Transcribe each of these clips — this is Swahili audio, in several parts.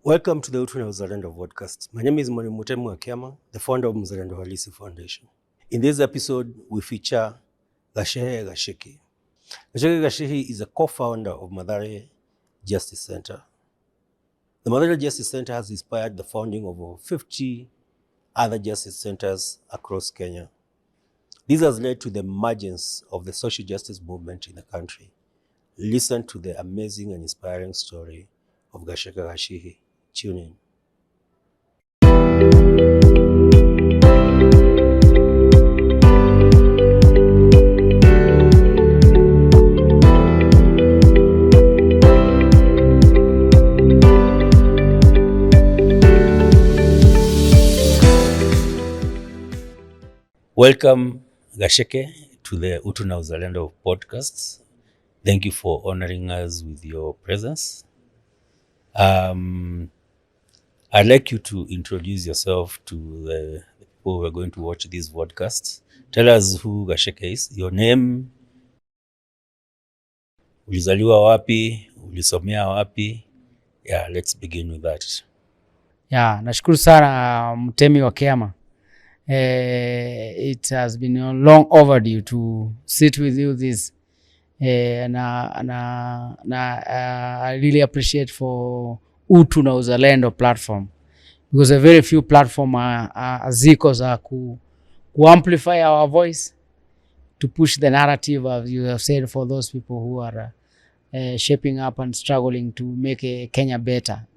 Welcome to the Utu Na Uzalendo Podcast. My name is Mutemu Akiama, the founder of Mzalendo Odyssey Foundation. In this episode, we feature Gacheke Gachihi. Gacheke Gachihi is a co-founder of Mathare Justice Center. The Mathare Justice Center has inspired the founding of over 50 other justice centers across Kenya. This has led to the emergence of the social justice movement in the country. Listen to the amazing and inspiring story of Gacheke Gachihi. Tune in. Welcome, Gacheke, to the Utu Na Uzalendo Podcast. Thank you for honoring us with your presence. I'd like you to introduce yourself to the people who are going to watch this podcast. Tell us who Gacheke is, your name, ulizaliwa wapi, ulisomea wapi. Yeah, let's begin with that. Yeah, nashukuru sana Mtemi wa Kiama. It has been long overdue to sit with you this. I really appreciate for Utu Na Uzalendo platform, because a very few platform are zikos to amplify our voice, to push the narrative, as you have said, for those people who are shaping up and struggling to make Kenya better,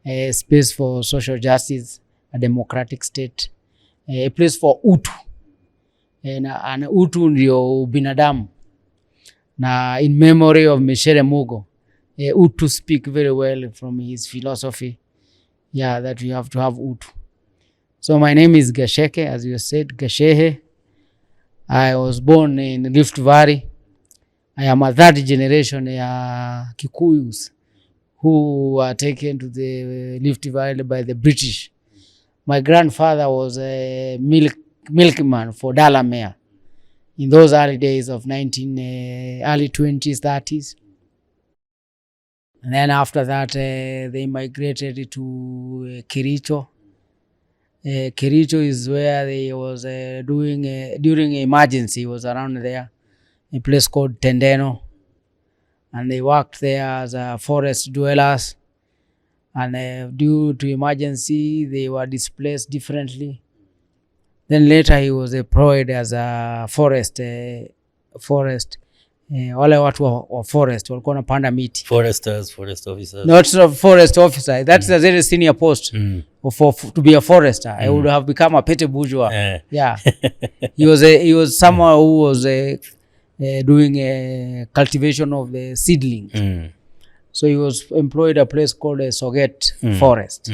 a space for social justice, a democratic state, a place for utu, and utu ndio binadamu. Na in memory of Michele Mugo, Utu speak very well from his philosophy. Yeah, that we have to have Utu. So my name is Gacheke, as you said, Gachihi. I was born in Rift Valley. I am a third generation Kikuyus who were taken to the Rift Valley by the British. My grandfather was a milkman for Dalamere in those early days of early 20s, 30s. And then after that, they migrated to Kericho. Kericho is where they was doing, during emergency, was around there, a place called Tendeno. And they worked there as forest dwellers. And due to emergency, they were displaced differently. Then later he was employed as a forest wale watu wa forest walikuwa wanapanda miti, Forest officers. Not a forest officer, that's a very senior post. To be a forester. I would have become a petty bourgeois. Yeah. he was someone who was doing cultivation of the seedling. So he was employed at a place called a Sowed forest.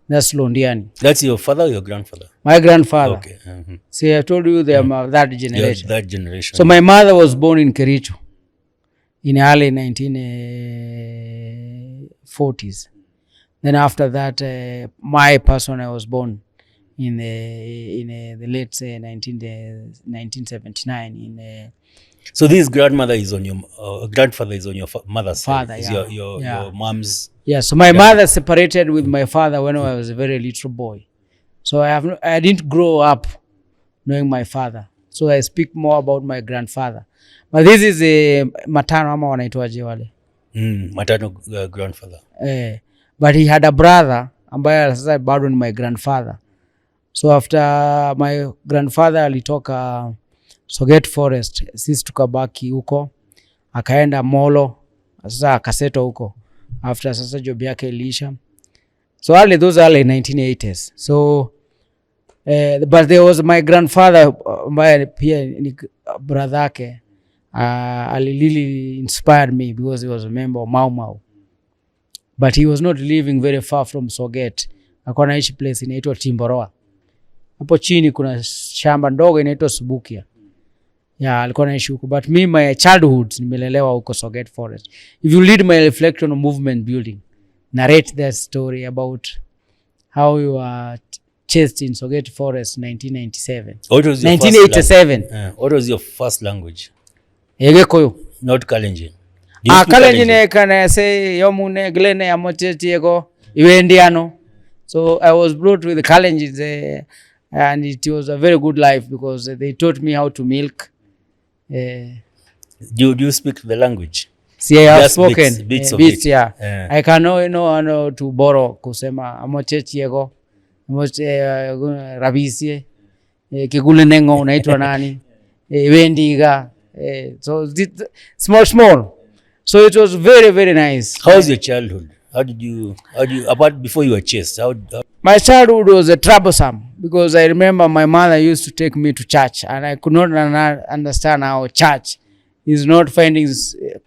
That's Londiani. That's your father or your grandfather? My grandfather. Okay. See, I told you they are that generation. That generation. So my mother was born in Kericho in early 1940s. Then after that, my person, I was born in the late 1979 in. So this grandmother is on your grandfather is on your mother's father, side. Is yeah. your mom's. Yeah, so my mother separated with my father when I was a very little boy. So I didn't grow up knowing my father. So I speak more about my grandfather. But this is a matano ama wanaitwaje wale. Matano grandfather. But he had a brother ambaye sasa bado ni my grandfather. So after my grandfather alitoka Sowed forest, sisi tukabaki huko, akaenda Molo, sasa akaseto huko. After sasa job yake ilisha. So those are 1980s. So but there was my grandfather ambaye pia ni brother yake, really inspired me because he was a member of Mau Mau. But he was not living very far from Sowed. Alikuwa anaishi place inaitwa Timboroa. Hapo chini kuna shamba ndogo inaitwa Subukia. Yeah, alikuwa anaishi huko. But me, my childhood, nimelelewa huko Sowed forest. If you read my reflection on movement building, narrate that story about how you were chased in Sowed forest 1997. What was your 1987. What was your first language? Egekoyo. Not Kalenjin. Kalenjin kana say yomune glene amocheti ego Iwendiano. So I was brought with the challenges and it was a very good life because they taught me how to milk. Do you speak the language? See, I have Just spoken bits of bits, it. yeah. I can know to borrow kusema amoche chiego, amoche rabisie, kigule nengo unaitwa nani, wendiga, so small. So it was very, very nice. How was your childhood? How did you apart before you were chased? My childhood was troublesome because I remember my mother used to take me to church and I could not understand how church is not finding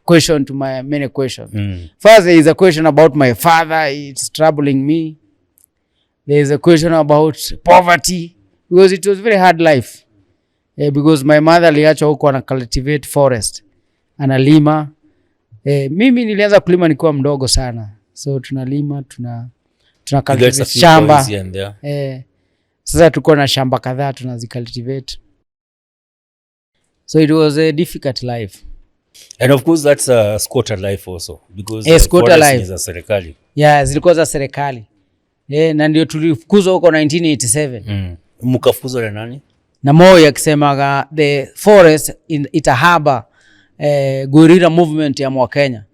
question to my many questions. First, there is a question about my father. It's troubling me. There is a question about poverty because it was very hard life. Because my mother aliacha huko ana cultivate forest. Analima. Mimi nilianza kulima nikiwa mdogo sana. So tunalima, tuna cultivate shamba. Sasa tuko na shamba kadhaa tunazicultivate. So it was a difficult life. And of course that's a squatter life also because squatter life is a serikali. Yeah, zilikuwa za serikali. Na ndio tulifukuzwa huko 1987. Mkafukuzwa na nani? Na Moi akisemaga the forest itahaba guerrilla movement ya Kenya.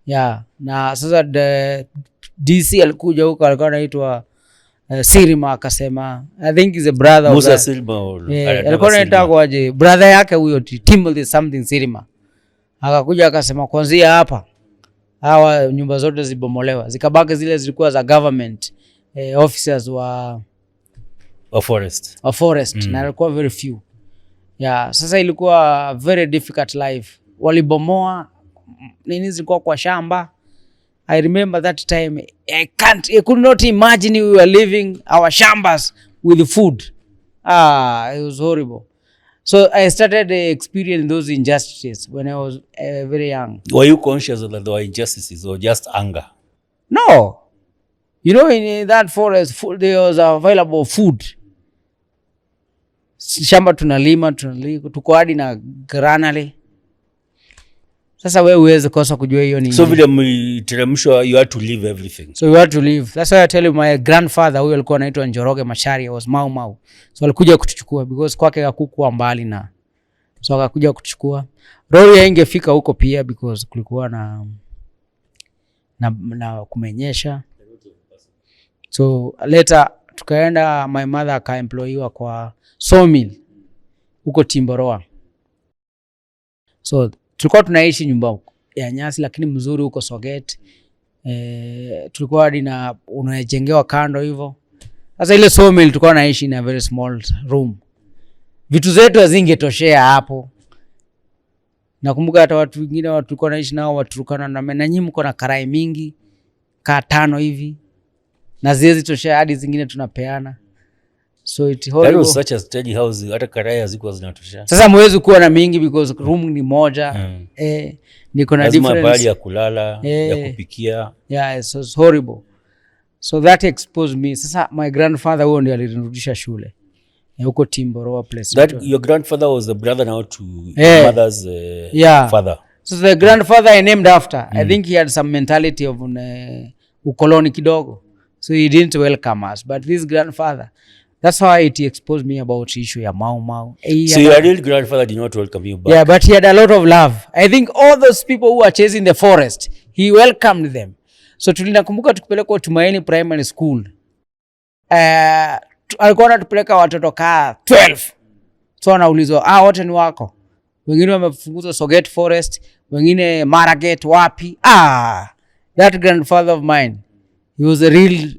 Yeah, na sasa the DC alikuja huko alikuwa anaitwa Sirima akasema I think is a brother Musa Sirima alikuwa anaitwa kwaje brother yake huyo Timothy something Sirima akakuja akasema kuanzia hapa hawa nyumba zote zibomolewa zikabaki zile zilikuwa za government officers wa forest na alikuwa very few. Yeah, sasa ilikuwa very difficult life. Walibomoa nini zilikuwa kwa shamba. I remember that time I could not imagine we were living our shambas with food. It was horrible. So I started experiencing those injustices when I was very young. Were you conscious that there were injustices or just anger? No. You know, in that forest there was available food. Shamba tunalima tuko hadi na granary. Sasa wewe uweze kosa kujua hiyo ni. So vile mteremshwa you had to leave everything. So you had to leave. That's why I tell you my grandfather huyo alikuwa anaitwa Njoroge Machari was Mau. So alikuja kutuchukua because kwake hakukuwa mbali na. So akakuja kutuchukua. Lori haingefika huko pia because kulikuwa na kumenyesha. So later tukaenda my mother akaemployiwa kwa sawmill huko Timboroa. So tulikuwa tunaishi nyumba ya nyasi lakini mzuri huko Soget. Tulikuwa hadi na unajengewa kando hivyo. Sasa ile sawmill tulikuwa naishi in a very small room. Vitu zetu hazingetoshea hapo. Nakumbuka hata watu wengine tulikuwa naishi nao waturukana na nyinyi mko na karai mingi ka 5 hivi. Na ziwezi toshea hadi zingine tunapeana. So it horrible. That was such a steady house. Hata karai hazikuwa zinatosha. Sasa mwezi kuwa na mingi because room ni moja. Niko na difference. Mahali ya kulala, ya kupikia. Yeah, it was horrible. So that exposed me. Sasa my grandfather huyo ndiye alinirudisha shule. Huko Timboroa place. That your grandfather was the brother now to mother's father. So the grandfather I named after. I think he had some mentality of ukoloni kidogo. So he didn't welcome us. But this grandfather, that's why it exposed me about issue ya Mau. So your real grandfather did not welcome you back? Yeah, but he had a lot of love. I think all those people who are chasing the forest, he welcomed them. So tulinakumbuka tukipeleka Tumaini Primary School. Alikuwa anatupeleka watoto kaa 12. So anaulizwa, wote ni wako. Wengine wamefunguzwa Soget Forest, wengine Maraget wapi. That grandfather of mine, he was a real.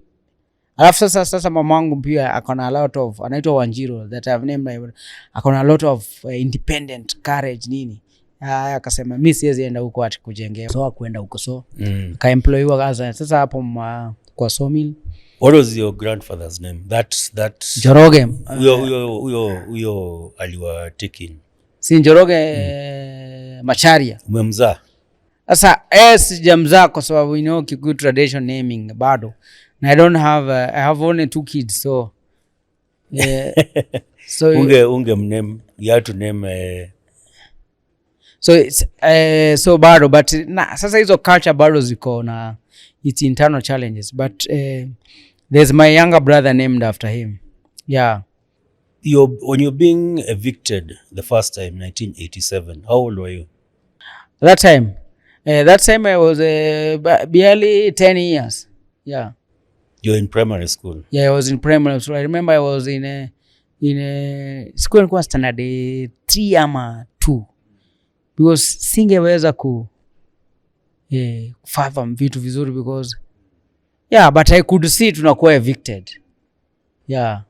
Alafu sasa mamangu pia akona a lot of anaitwa Wanjiro that I've named, akona a lot of independent courage nini. Akasema mimi siwezi enda huko ati kujengea. So akwenda huko so kaemployiwa kaza. Sasa hapo kwa sawmill. What was your grandfather's name? That Njoroge. Huyo aliwa taking. Si Njoroge Macharia. Umemzaa? Sasa sijamzaa kwa sababu you know Kikuyu tradition naming bado. I don't have I have only 2 kids so so unge name you have to name so it's so bado but sasa hizo culture bado ziko na it's internal challenges. But there's my younger brother named after him. Yeah. When you're being evicted the first time, 1987, how old were you? That time I was barely 10 years. Yeah. You're in primary school? Yeah, I was in primary school. I remember I was in a school nilikuwa standard 3 ama 2 because singeweza kufathom vitu vizuri because but I could see tunakuwa evicted. Yeah.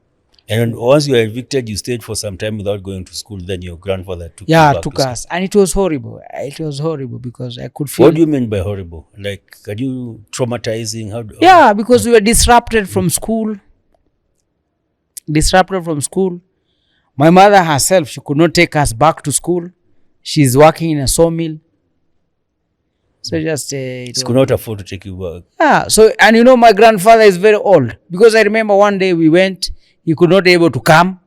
And once you were evicted, you stayed for some time without going to school. Then your grandfather took us, and it was horrible. It was horrible because I could feel. What do you mean by horrible? Like, are you traumatizing? Because we were disrupted from school. My mother herself, she could not take us back to school. She's working in a sawmill. So just she could not afford to take you back. So, and my grandfather is very old because I remember one day we went. He could not able to come,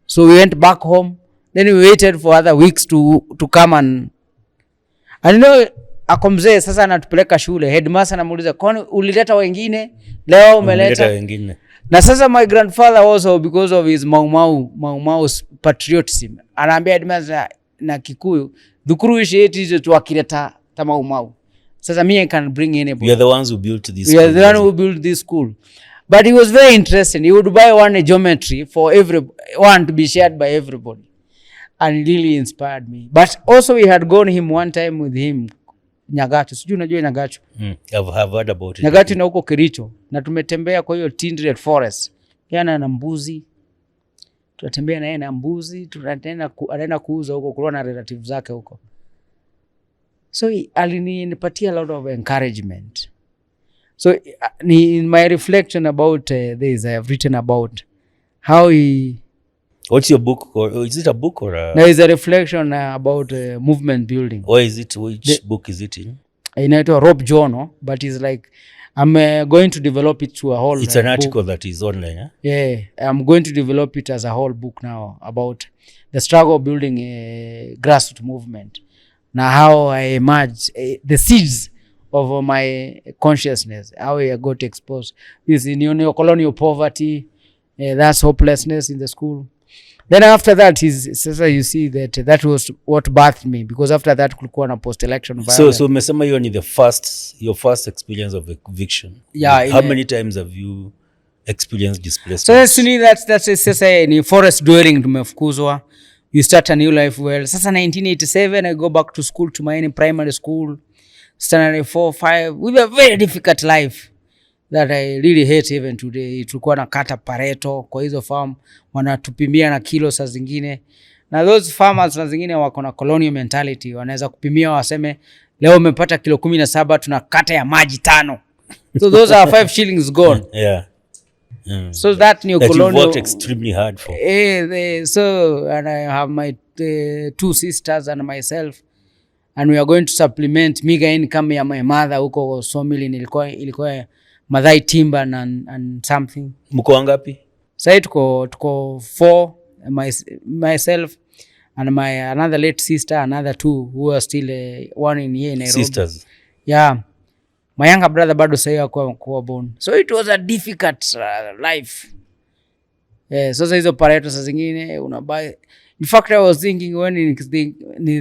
so we went back home. Then we waited for other weeks to come and akomzee sasa anatupeleka shule. Headmaster anamuuliza, kwani ulileta wengine leo? Umeleta wengine. Na sasa my grandfather also, because of his mau patriotism, anaambia headmaster na Kikuyu, dhukuru ishi yetu hizo tuwakileta mau. Sasa me I can bring anybody. We are the ones who built this school. We are the one who built this school. But he was very interested. He would buy one geometry for everyone to be shared by everybody. And it really inspired me. But also we had gone him one time with him, Nyagachu. Sijui unajua Nyagachu? I've heard about it. Nyagachu na huko Kericho. Na tumetembea kwa hiyo Tindred Forest. Yana na mbuzi. Tunatembea na yeye na mbuzi. Anaenda kuuza huko, kulikuwa na relatives zake huko. So alinipatia a lot of encouragement. So in my reflection about this, I have written about how he... What's your book? Or is it a book or a... No, it's a reflection about movement building. Or is it, which book is it in? Inaitwa Rob Jono, but it's like, I'm going to develop it to a whole It's an article that is online, huh? Yeah, I'm going to develop it as a whole book now about the struggle of building a grassroots movement. Now how I emerged, the seeds of my consciousness, how I got exposed. This neo-colonial poverty, that's hopelessness in the school. Then after that, you see that was what birthed me, because after that kulikuwa na post-election violence. So umesema hiyo ni your first experience of eviction. Yeah. How many times have you experienced displacement? So actually that's ni forest dwelling tumefukuzwa. You start a new life well. Sasa 1987 I go back to school, to my primary school. Standard 4, 5. We were a very difficult life that I really hate even today. Tulikuwa na kata pareto kwa hizo farm, wanatupimia na kilo saa zingine. Na those farmers saa zingine wako na colonial mentality. Wanaweza kupimia waseme leo umepata kilo 17, tunakata ya maji 5. So those are 5 shillings gone. Yeah. So that new colonial... That you worked extremely hard for. And I have my 2 sisters and myself. And we are going to supplement miga income ya my mother huko sawmill. Ilikuwa Mathare timber and something. Mko wangapi? Sasa tuko 4, myself and my another late sister, another 2 who are still one in here in Nairobi. Sisters. Yeah. My younger brother bado sasa kwa born. So it was a difficult life. Sasa hizo pareto saa zingine unabai. In fact, I was thinking when you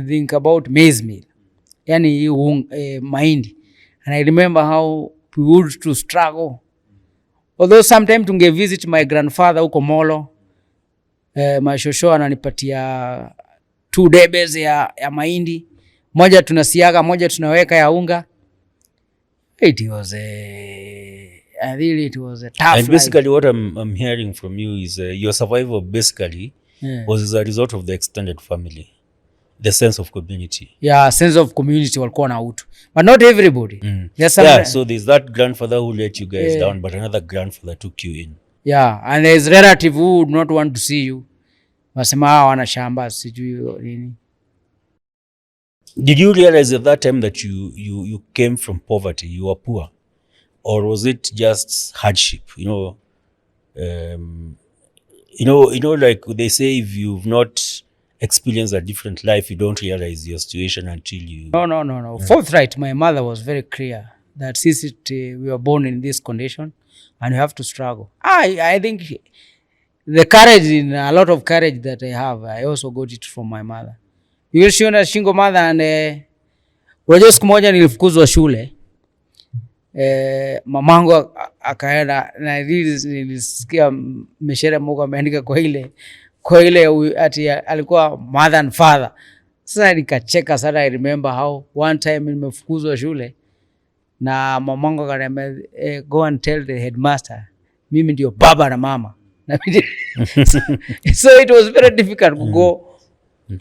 think about maize meal, yani mahindi, and I remember how we would to struggle. Although sometimes tunge visit my grandfather huko Molo, my shosho ananipatia 2 debes ya mahindi, moja tunasiaga, moja tunaweka ya unga. It was a tough And basically life. what I'm hearing from you is your survival basically was as a result of the extended family, the sense of community. Yeah, sense of community walikuwa na utu, but not everybody. So there's that grandfather who let you guys down, but another grandfather took you in. Yeah, and there's relative who would not want to see you. Wasema wana shamba sijui nini. Did you realize at that time that you came from poverty, you were poor, or was it just hardship? Like they say, if you've not experienced a different life, you don't realize your situation until you... No. Forthright, my mother was very clear. that we were born in this condition and we have to struggle. I think the courage, in a lot of courage that I have, I also got it from my mother. Because she was a single mother, and unajua siku moja nilifukuzwa shule. Mamangu akaenda na nilisikia Meshere Mungu ameandika kwa ile ati alikuwa mother and father. Sasa nikacheka sana. I remember how one time nimefukuzwa shule na mamangu akaniambia go and tell the headmaster mimi ndio baba na mama. So it was very difficult to go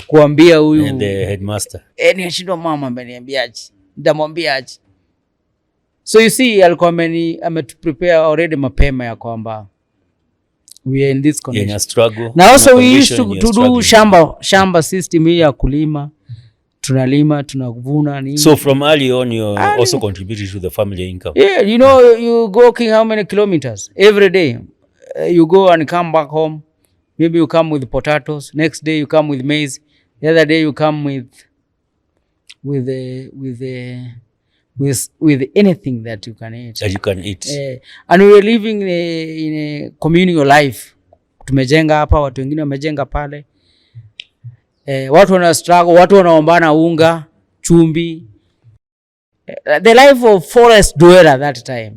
kuambia huyu and the headmaster niashindwa mama ameniambiaje, nitamwambiaje? So you see alikuwa prepare already mapema ya kwamba we are in this condition, in a struggle. Now also we used to do shamba system ya kulima, tunalima tunavuna nini. So from early on you also contributed to the family income. Yeah, you know, you go how many kilometers every day. You go and come back home. Maybe you come with potatoes. Next day you come with maize. The other day you come with anything that you can eat. That you can eat. And we were living in a communal life. Tumejenga hapa, watu wengine wamejenga pale. Watu wana struggle, watu wanaombana unga, chumbi. The life of forest dweller that time.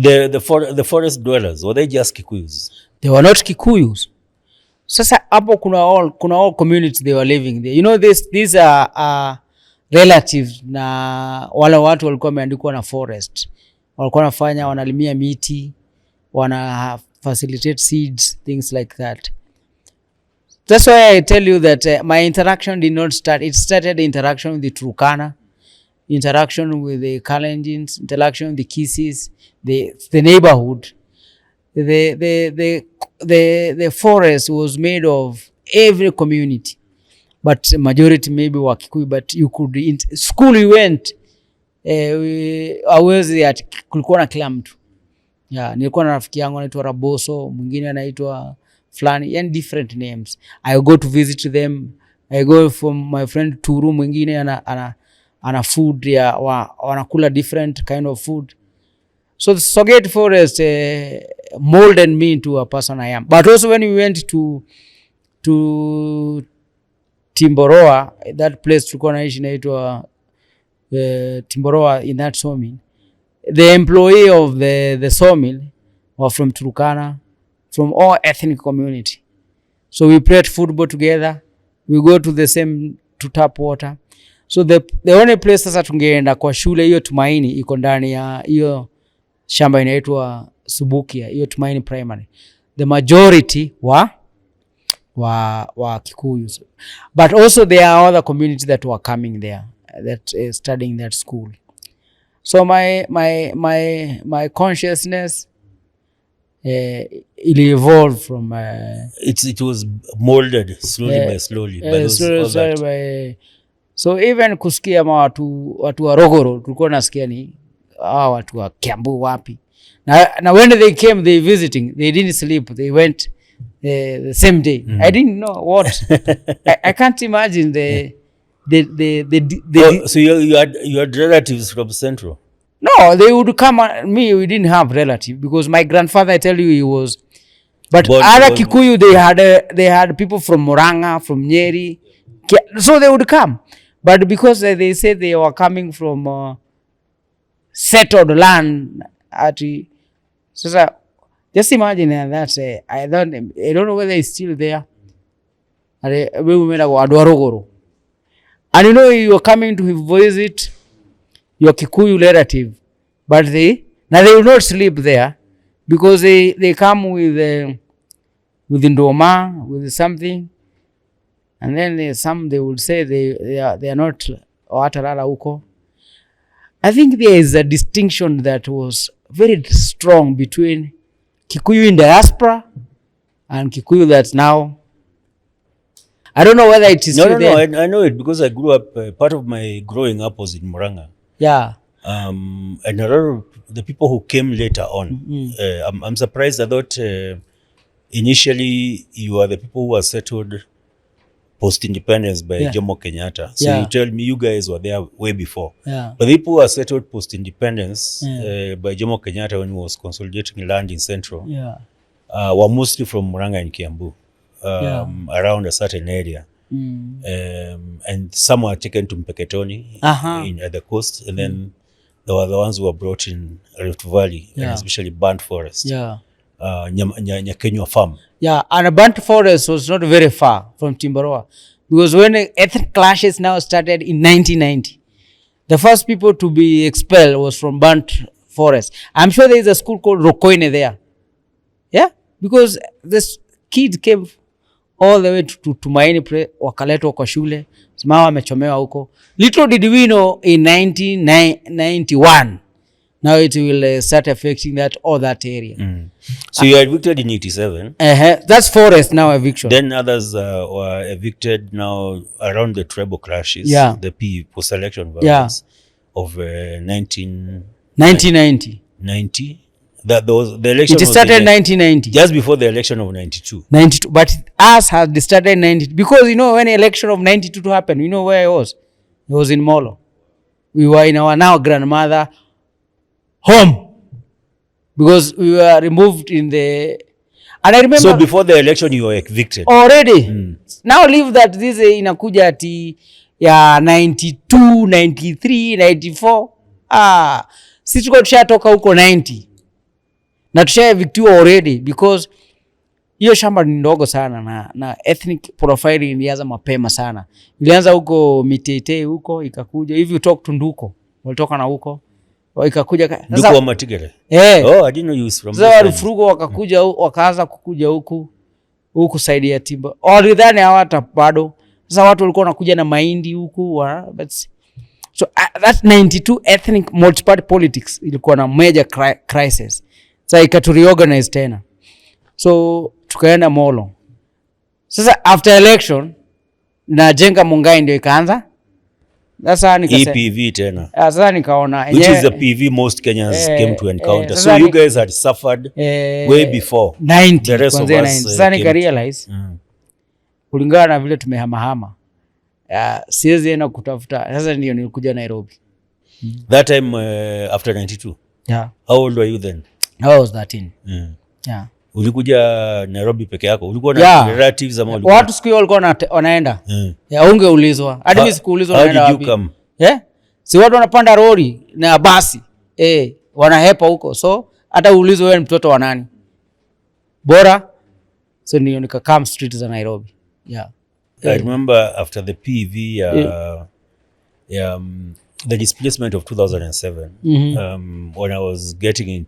The forest dwellers, were they just Kikuyus? They were not Kikuyus. Sasa hapo kuna all communities they were living there. You know, these are relatives na wala watu walikuwa wameandikwa na forest. Walikuwa wanafanya, wanalimia miti, wana facilitate seeds, things like that. That's why I tell you that my interaction did not start. It started the interaction with the Turkana, interaction with the Kalenjins, interaction with the Kisis, the neighborhood. The forest was made of every community, but majority maybe were Kikuyu. But you could school we went awezi at kulikuwa na kila mtu. Yeah, nilikuwa na rafiki yangu anaitwa Raboso, mwingine anaitwa Flani, and different names. I go to visit them. I go from my friend Turu, mwingine ana food ya wanakula different kind of food. So the Sogate forest molded me into a person I am. But also when we went to Timboroa, that place tulikuwa naishi inaitwa Timboroa, in that sawmill, the employee of the sawmill were from Turkana, from all ethnic community. So we played football together. We go to the same to tap water. So the only place sasa tungeenda kwa shule hiyo Tumaini iko ndani ya hiyo shamba inaitwa Subukia, hiyo Tumaini Primary. The majority wa Kikuyus. But also there are other communities that were coming there, that studying that school. So my consciousness it evolved from it was molded slowly by slowly by those so even kusikia watu wa Rogoro tulikuwa nasikia ni watu wa Kiambu wapi, na when they came they visiting, they didn't sleep, they went the same day. I didn't know what I can't imagine so you had relatives from Central? No, they would come. We didn't have relative because my grandfather, I tell you, he was. But other Kikuyu, they had people from Murang'a, from Nyeri, so they would come. But because they said they were coming from settled land, so just imagine that. I don't know whether it's still there. And you know, you are coming to visit your Kikuyu relative, but they will not sleep there because they come with ndoma, with something, and then they will say they are not watalala huko. I think there is a distinction that was very strong between Kikuyu in diaspora and Kikuyu that's now. I don't know whether it is no, I know it because I grew up. Part of my growing up was in Murang'a. Yeah. And a lot of the people who came later on, I'm surprised. I thought initially you are the people who are settled post-independence by Jomo Kenyatta. So you tell me you guys were there way before. Yeah. But the people who were settled post-independence by Jomo Kenyatta when he was consolidating land in Central were mostly from Murang'a and Kiambu, around a certain area. And some were taken to Mpeketoni at the coast, and then there were the ones who were brought in Rift Valley, and especially burnt forest. Nyakenywa farm. Yeah, and a burnt forest was not very far from Timbaroa, because when ethnic clashes now started in 1990, the first people to be expelled was from burnt forest. I'm sure there is a school called Rokoine there. Yeah, because this kids came all the way to Tumaini, wakaletwa kwa shule, sema wamechomewa huko. Little did we know in 1991 now it will start affecting that area. So you are evicted in 87. That's forest now eviction. Then others were evicted now around the tribal clashes, the post-election violence of 1990. 90. That was the election. It started in 1990. Just before the election of 92. 92, but us had started in 90 because when the election of 92 happened, where I was? It was in Molo. We were in our now grandmother home because we were removed in the. And I remember. So before the election, you were evicted already. Now leave that this inakuja ati ya 92, 93, 94. Sisi tuko tushatoka huko 90. Na tusha evictiwa already because hiyo shamba ni ndogo sana na ethnic profiling ilianza mapema sana. Ilianza huko Mitete huko ikakuja hivi utoka Tunduko. Walitoka na huko. Ikakuja sasa wa Matigere. I didn't know you was from. Sasa walifurugo wakakuja wakaanza kukuja huku side ya Timba. Walidhani hawata bado. Sasa watu walikuwa wanakuja na mahindi huku so that 92 ethnic multi-party politics ilikuwa na major crisis. Sasa ikatu reorganize tena. So tukaenda Molo. Sasa after election na Jenga Mungai ndio ikaanza. Sasa nikasema PV tena. Sasa nikaona which is the PV most Kenyans came to encounter. So you guys had suffered way before 90, the rest of us. Sasa nika realize kulingana na vile tumehama siwezi ena kutafuta. Sasa ndio nilikuja Nairobi. That time after 92. Yeah. How old were you then? I was 13. Yeah. Ulikuja Nairobi peke yako? Ulikuwa na relatives ama ulikuwa? Watu siku walikuwa wanaenda. Ungeulizwa. Hadi mimi sikuulizwa naenda wapi. How did you come? Si watu wanapanda lori na basi. Wanahepa huko. So hata uulizwe wewe mtoto wa nani. Bora so ndio nikakam street za Nairobi. Yeah. I remember after the PV the displacement of 2007 when I was getting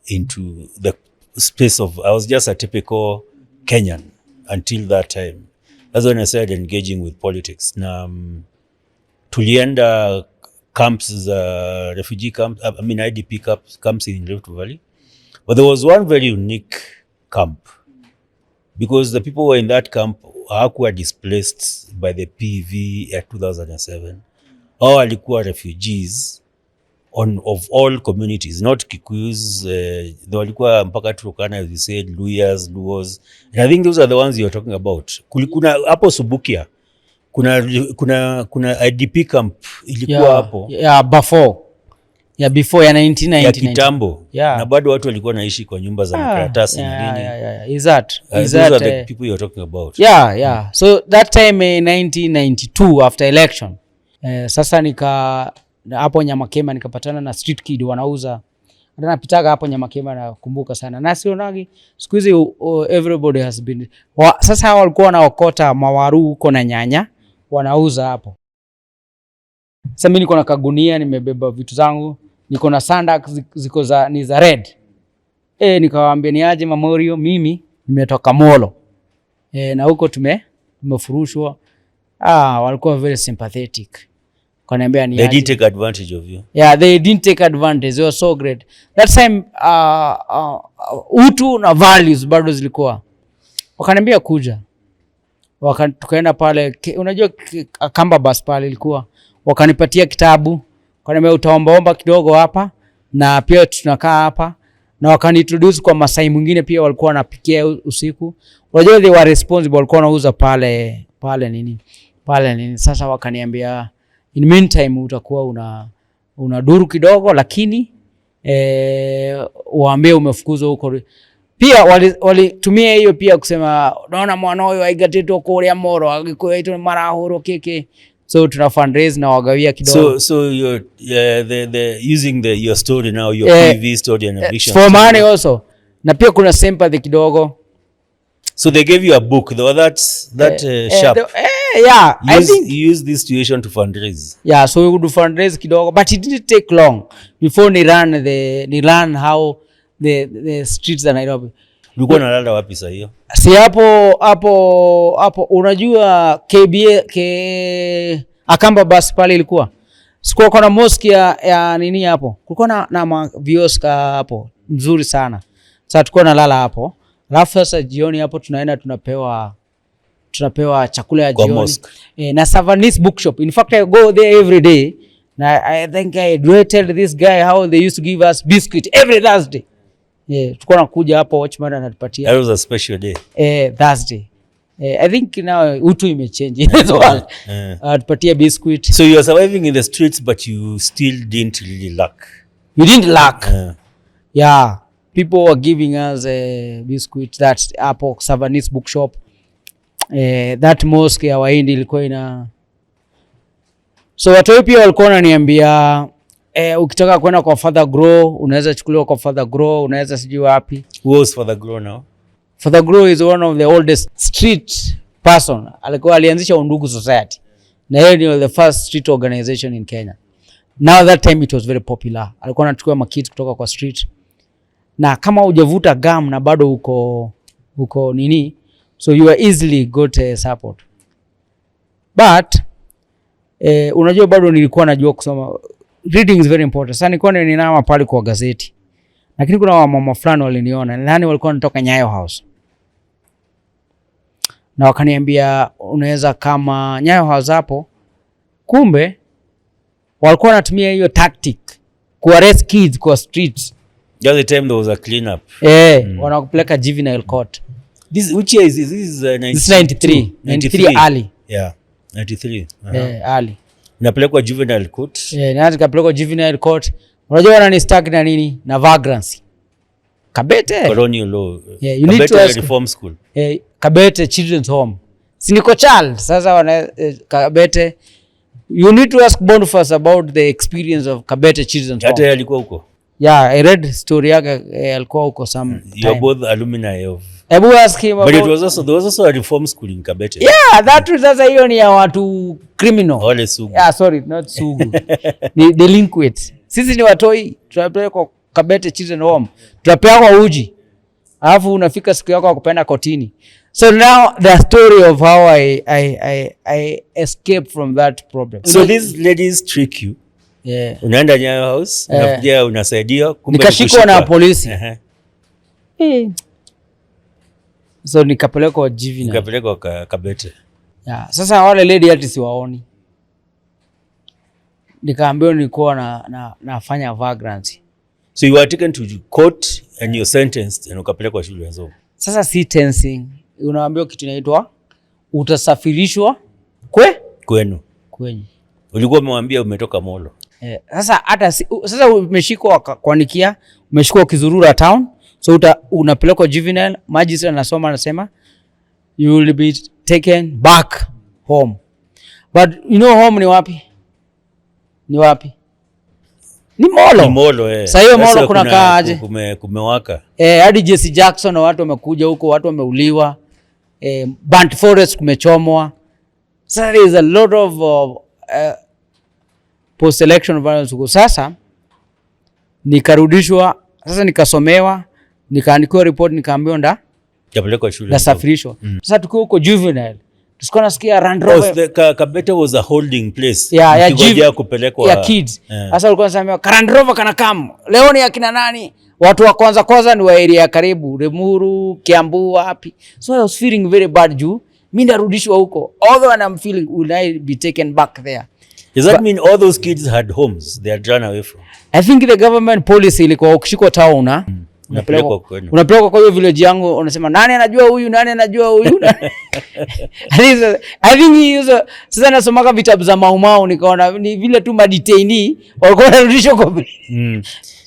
into the space of, I was just a typical Kenyan until that time. That's when I started engaging with politics. Na tulienda camps, refugee camps, IDP camps in Rift Valley. But there was one very unique camp because the people who were in that camp were displaced by the PV at 2007. All walikuwa refugees of all communities, not Kikuyus. They walikuwa mpaka Turkana, as you said, Luyas, Luos. And I think those are the ones you're talking about. Kuna hapo Subukia. Kuna IDP camp ilikuwa hapo. Before ya 1990. Ya kitambo. Na bado watu walikuwa naishi kwa nyumba za makaratasi na nini. Is that those are the people you're talking about. So that time 1992 after election. Sasa hapo Nyamakema nikapatana na street kid wanauza. Hata napitaga hapo Nyamakema nakumbuka sana. Na sionagi siku hizi everybody has been. Sasa walikuwa wanaokota mawaru huko na nyanya wanauza hapo. Sasa mimi niko na kagunia nimebeba vitu zangu. Niko na sandak ziko ni za red. Nikawaambia ni aje Memorial, mimi nimetoka Molo. Na huko tumefurushwa. Walikuwa very sympathetic. Kaniambia ni they didn't take advantage of you. They didn't take advantage. They were so great. That time utu na values bado zilikuwa. Wakaniambia kuja. Tukaenda pale, unajua kamba bus pale ilikuwa. Wakanipatia kitabu. Wakaniambia utaombaomba kidogo hapa na pia tunakaa hapa. na wakani introduce kwa Masai mwingine pia walikuwa wanapikia usiku. Unajua they were responsible, walikuwa wanauza pale nini. Sasa wakaniambia in meantime utakuwa una duru kidogo, lakini waambie umefukuzwa huko. Pia walitumia hiyo pia kusema naona mwana huyo aigateto kwa Moro agikoitwa marahoro keke. So tuna fundraise na wagawia kidogo. So you're the using your story now, your PV story and eviction for money also. Na pia kuna sympathy kidogo. So they gave you a book, though that sharp. Yeah, I think you use this situation to fundraise. Yeah, so we would fundraise kidogo, but it didn't take long before ni run how the streets za Nairobi. Ulikuwa unalala wapi sasa hiyo? Si hapo unajua Akamba bus pale ilikuwa. Sikuwa kuna mosque ya nini hapo. Kulikuwa na vioska hapo nzuri sana. Sasa tulikuwa nalala hapo. Alafu sasa jioni hapo tunaenda tunapewa chakula ya jioni. Na Savanis bookshop. In fact I go there every day. Na I think I tell this guy how they used to give us biscuit every Thursday. Tulikuwa nakuja hapo watchman anatupatia. That was a special day. Thursday. I think now Utu imechange as well. Tupatia biscuit. So you are surviving in the streets but you still didn't really lack. You didn't lack. Yeah. People were giving us biscuit. That's hapo Savanis bookshop. That mosque ya Wahindi ilikuwa ina. So watu pia walikuwa wananiambia ukitaka kwenda kwa Father Grow unaweza chukuliwa kwa Father Grow, unaweza sijui wapi. Who was Father Grow now? Father Grow is one of the oldest street person. Alianzisha Undugu Society. Na yeye ni the first street organization in Kenya. Now that time it was very popular. Alikuwa anachukua makids kutoka kwa street. Na kama hujavuta gum na bado uko nini, so you are easily got support. But unajua bado nilikuwa najua kusoma. Reading is very important. Sasa nilikuwa ninama pale kwa gazeti. Lakini kuna wamama fulani waliniona. Nani walikuwa wanatoka Nyayo House. Na wakaniambia unaweza kama Nyayo House hapo. Kumbe walikuwa wanatumia hiyo tactic ku arrest kids kwa streets. Just the time there was a clean up. Wanakupeleka juvenile court. Which year is this? This is 93. 93 early. Yeah. 93. Early. Napelekwa juvenile court. Na nikapelekwa juvenile court. Unajua wananistack na nini? Na vagrancy. Kabete. Colonial law. You need to ask, reform school. Kabete children's home. Siniko child. Sasa Kabete. You need to ask Boniface about the experience of Kabete children's home. Hata alikuwa huko. Yeah, I read story yake alikuwa huko some time. You are both alumni of. Ebu ask him about. But there was also a reform school in Kabete. Yeah, that was sasa hiyo ni ya watu criminal. Wale sugu. Yeah, sorry, not sugu. Ni delinquent. Sisi ni watoi, tunapeleka kwa Kabete children home. Tunapewa kwa uji. Alafu unafika siku yako kupenda kotini. So now the story of how I escaped from that problem. So these ladies trick you. Yeah. Unaenda Nyayo House, unafikia unasaidia, kumbe nikashikwa na polisi. So nikapelekwa juvenile. Nikapelekwa Kabete. Yeah. Sasa wale lady hati siwaoni. Nikaambiwa nilikuwa nafanya vagrancy. So you were taken to court and you're sentenced and ukapelekwa shule ya Nzovu. Sasa sentencing, unaambiwa kitu inaitwa utasafirishwa kwenu. Ulikuwa umemwambia umetoka Molo. Sasa umeshikwa kwa nikia, umeshikwa ukizurura town, so unapelekwa juvenile, magistrate anasema you will be taken back home. But you know home ni wapi? Ni Molo. Ni Molo. Sasa hiyo Molo kuna kaaje? Kumewaka. Hadi Jesse Jackson na watu wamekuja huko, watu wameuliwa. Burnt forest kumechomwa. Sasa there is a lot of post election violence huko. Sasa nikarudishwa, sasa nikasomewa, nikaandikiwa report, nikaambiwa kapelekwa shule. Nasafirishwa. Sasa tukiwa huko juvenile, tusikona nasikia Land Rover. Kabete was a holding place. Ya kupelekwa ya kids. Sasa walikuwa wanasema Land Rover kana kam. Leo ni akina nani? Watu wa kwanza ni wa area ya karibu, Limuru, Kiambu, wapi. So I was feeling very bad juu mimi ndarudishwa huko. Although I'm feeling will I be taken back there. Does that mean all those kids had homes they had run away from? I think the government policy ilikuwa ukishikwa town unapelekwa kwa hiyo village yangu, unasema nani anajua huyu, nani anajua huyu. I think hizo sasa nasomaka vitabu za Maumau, nikaona ni vile tu madetainee walikuwa wanarudishwa kwa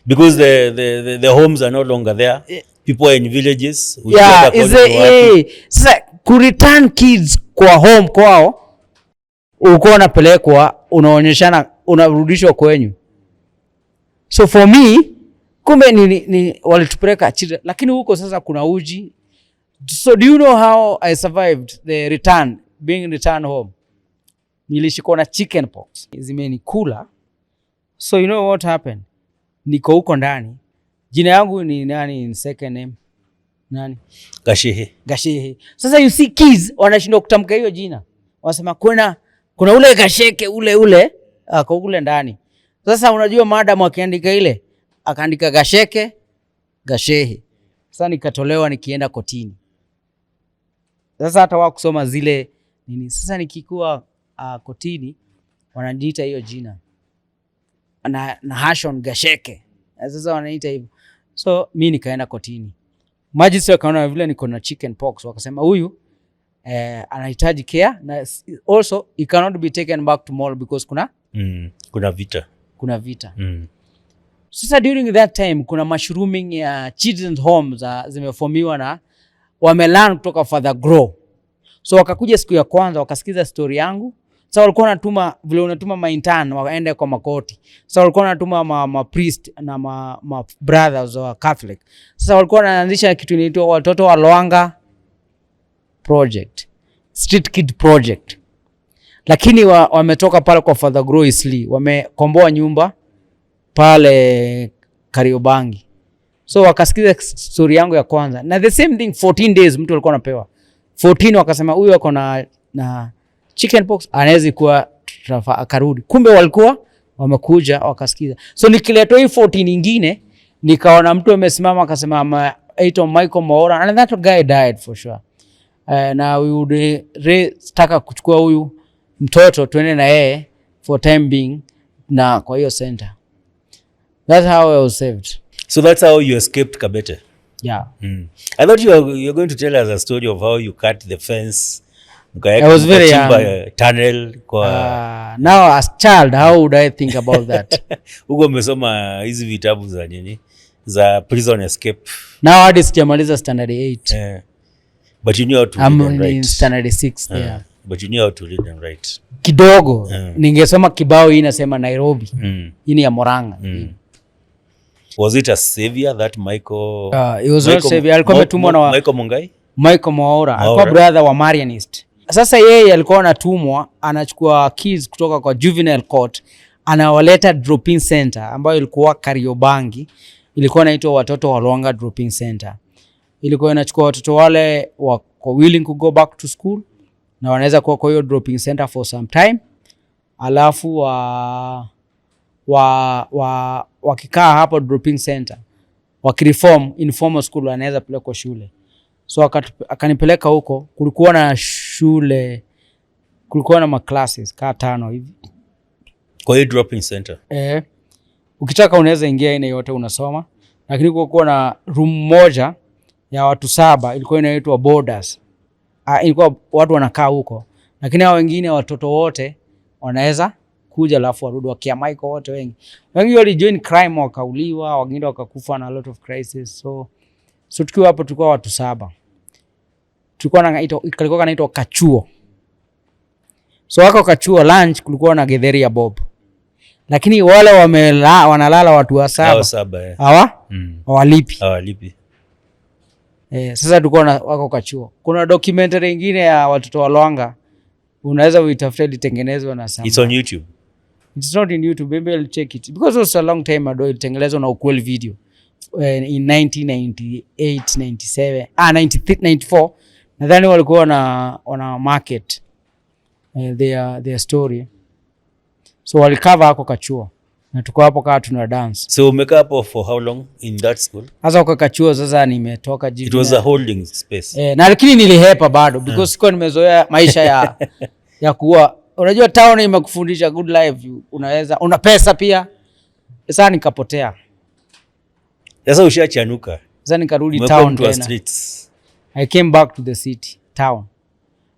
because the homes are no longer there, people are in villages. Sasa ku return kids kwa home kwao, uko unapelekwa, unaonyeshana, unarudishwa kwenyu. So for me, kumbe ni walitupeleka children, lakini huko sasa kuna uji. So do you know how I survived the return, being returned home? Nilishikwa na chicken pox, zimenikula. So you know what happened? Niko huko ndani. Jina yangu ni nani in second name? Nani? Gachīhi. Sasa you see kids wanashindwa kutamka hiyo jina. Wanasema kuna ule Gacheke ule ako ule ndani. Sasa unajua madam akiandika ile, akaandika Gacheke Gachihi. Sasa nikatolewa nikienda kotini. Sasa hata wao kusoma zile nini. Sasa nikikuwa kotini wananiita hiyo jina. Na hashon Gacheke. Sasa wananiita hivyo. So mimi nikaenda kotini. Magistrate wakaona vile niko na chicken pox, wakasema huyu anahitaji care, na also he cannot be taken back to mall because kuna vita. Sasa during that time kuna mushrooming ya children's homes zimeformiwa na wamelearn kutoka Father Grow. So wakakuja siku ya kwanza wakasikiza story yangu. Sasa walikuwa wanatuma vile unatuma maintern waende kwa makoti. Sasa walikuwa wanatuma ma priest na ma brothers wa Catholic. Sasa walikuwa wanaanzisha kitu inaitwa watoto wa Loanga project, street kid project. Lakini wametoka pale kwa Father Grow Isli, wamekomboa nyumba pale Kariobangi. So wakasikiza story yangu ya kwanza. Na the same thing 14 days mtu alikuwa anapewa. 14 wakasema huyu ako na chicken pox, anaweza kuwa akarudi. Kumbe walikuwa wamekuja wakasikiza. So nikiletwa hii 14 nyingine, nikaona mtu amesimama akasema aitwa Michael Maora, and that guy died for sure. Na we would taka kuchukua huyu mtoto tuende na yeye for time being na kwa hiyo center. That's how I was saved. So that's how you escaped Kabete. Yeah. I thought you're going to tell us a story of how you cut the fence. I was very young. Tunnel now as child, how would I think about that? Ugo umesoma hizi vitabu za nini? Za prison escape. Now hadi sijamaliza standard 8. But you knew how to read and write. I'm in standard 6 there. But you knew how to read and write. Kidogo. Ningesoma kibao hii inasema Nairobi. Hii ni ya Moranga. Was it a savior that Michael? It was not savior. Alikuwa ametumwa na Michael Mungai? Michael Maora. Alikuwa brother wa Marianist. Sasa yeye alikuwa anatumwa, anachukua kids kutoka kwa juvenile court, anawaleta drop-in center ambayo ilikuwa Kariobangi. Ilikuwa inaitwa watoto wa Loanga drop-in center. Ilikuwa inachukua watoto wale wako willing to go back to school na wanaweza kuwa kwa hiyo drop-in center for some time. Alafu wakikaa hapo drop-in center, wakireform informal school, wanaweza pelekwa shule. So akanipeleka huko. Kulikuwa na shule, kulikuwa na maclasses kaa 5 hivi kwa hiyo drop-in center. Ukitaka unaweza ingia ina yote unasoma, lakini kulikuwa na room moja ya watu 7 ilikuwa inaitwa borders. Ilikuwa watu wanakaa huko, lakini hao wengine watoto wote wanaweza kuja alafu warudi wakia Michael wote wengi wali join crime wakauliwa, wengine wakakufa na a lot of crisis. So tukiwa hapo tulikuwa watu 7. Kulikuwa kanaitwa kachuo. So wako kachuo lunch kulikuwa na getheri ya bob. Lakini wale wanalala watu wa 7. Hawalipi. Sasa tulikuwa wako kachuo. Kuna documentary nyingine ya watoto wa Loanga. Unaweza uitafute, ilitengenezwa na It's on YouTube. It's not in YouTube. Maybe I'll check it. Because it was a long time ago. Ilitengenezwa na Ukweli Video. In 1998, 97, 94. Nadhani walikuwa wana market their story. So walikava hako kachuo. Na tuko hapo kaa tuna dance. So umekaa hapo for how long in that school? Sasa kwa kachuo sasa nimetoka It was a holding space. Na lakini nilihepa bado because sikuwa nimezoea maisha ya kuwa. Unajua town imekufundisha good life, una pesa pia. Sasa nikapotea. Sasa ushachanuka. Sasa nikarudi town tena. I came back to the city, town.